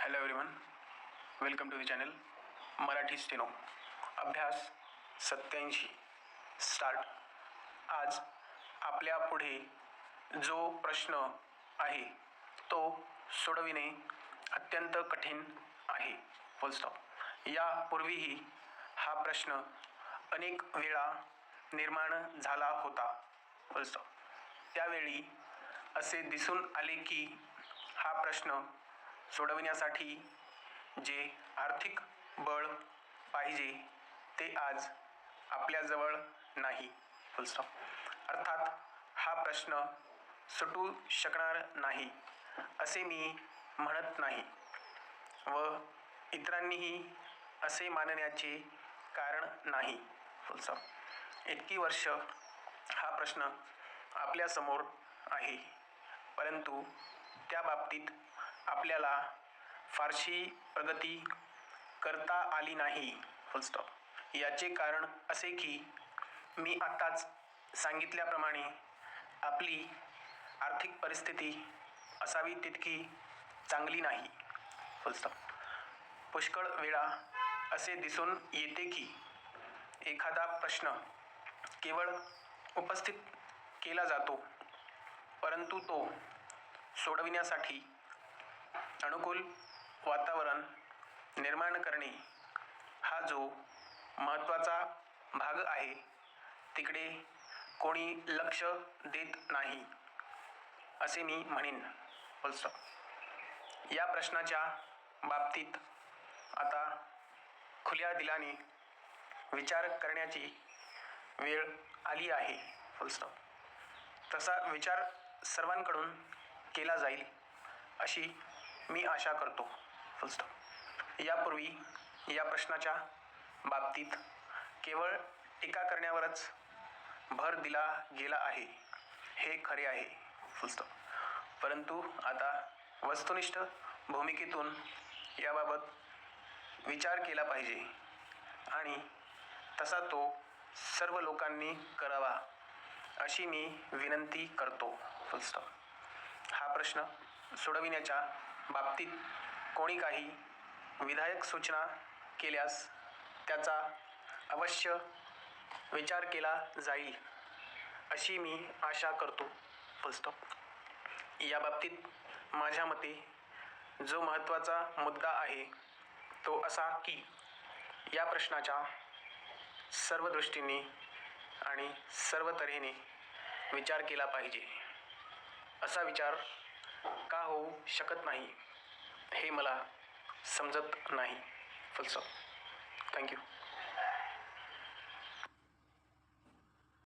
Hello everyone, welcome to the channel Marathi steno. अभ्यास 87 start. आज आपल्या पुढे जो प्रश्न आहे तो सोडविणे अत्यंत कठीण आहे. फुल स्टॉप. यापूर्वीही हा प्रश्न अनेक वेळा निर्माण झाला होता. फुल स्टॉप. त्यावेळी असे दिसून आले की हा प्रश्न सोडविण्यासाठी जे आर्थिक बळ पाहिजे ते आज आपल्याजवळ नाही. फुल स्टॉप. अर्थात हा प्रश्न सुटू शकणार नाही असे मी म्हणत नाही व इतरांनीही असे मानण्याचे कारण नाही. फुल स्टॉप. इतकी वर्ष हा प्रश्न आपल्यासमोर आहे, परंतु त्या बाबतीत आपल्याला फारशी प्रगती करता आली नाही. फुल स्टॉप. याचे कारण असे की मी आत्ताच सांगितल्याप्रमाणे आपली आर्थिक परिस्थिती असावी तितकी चांगली नाही. फुल स्टॉप. पुष्कळ वेळा असे दिसून येते की एखादा प्रश्न केवळ उपस्थित केला जातो, परंतु तो सोडविण्यासाठी अनुकूल वातावरण निर्माण करणे हा जो महत्त्वाचा भाग आहे तिकडे कोणी लक्ष देत नाही असे मी म्हणेन. फुल स्टॉप. या प्रश्नाच्या बाबतीत आता खुल्या दिलाने विचार करण्याची वेळ आली आहे. फुल स्टॉप. तसा विचार सर्वांकडून केला जाईल अशी मी आशा करतो. फुल स्टॉप. यापूर्वी या प्रश्नाच्या बाबतीत केवळ टीका करण्यावरच भर दिला गेला आहे, हे खरे आहे. फुल स्टॉप. परंतु आता वस्तुनिष्ठ भूमिकेतून याबाबत विचार केला पाहिजे आणि तसा तो सर्व लोकांनी करावा अशी मी विनंती करतो. फुल स्टॉप. हा प्रश्न सोडविण्याच्या बाबतीत कोणी काही विधायक सूचना केल्यास त्याचा अवश्य विचार केला जाईल अशी मी आशा करतो. फुल स्टॉप. या बाबतीत माझ्या मते जो महत्त्वाचा मुद्दा आहे तो असा की या प्रश्नाच्या सर्व दृष्टींनी आणि सर्व तऱ्हेने विचार केला पाहिजे. असा विचार का होऊ शकत नाही हे मला समजत नाही. फुल स्टॉप. थँक्यू.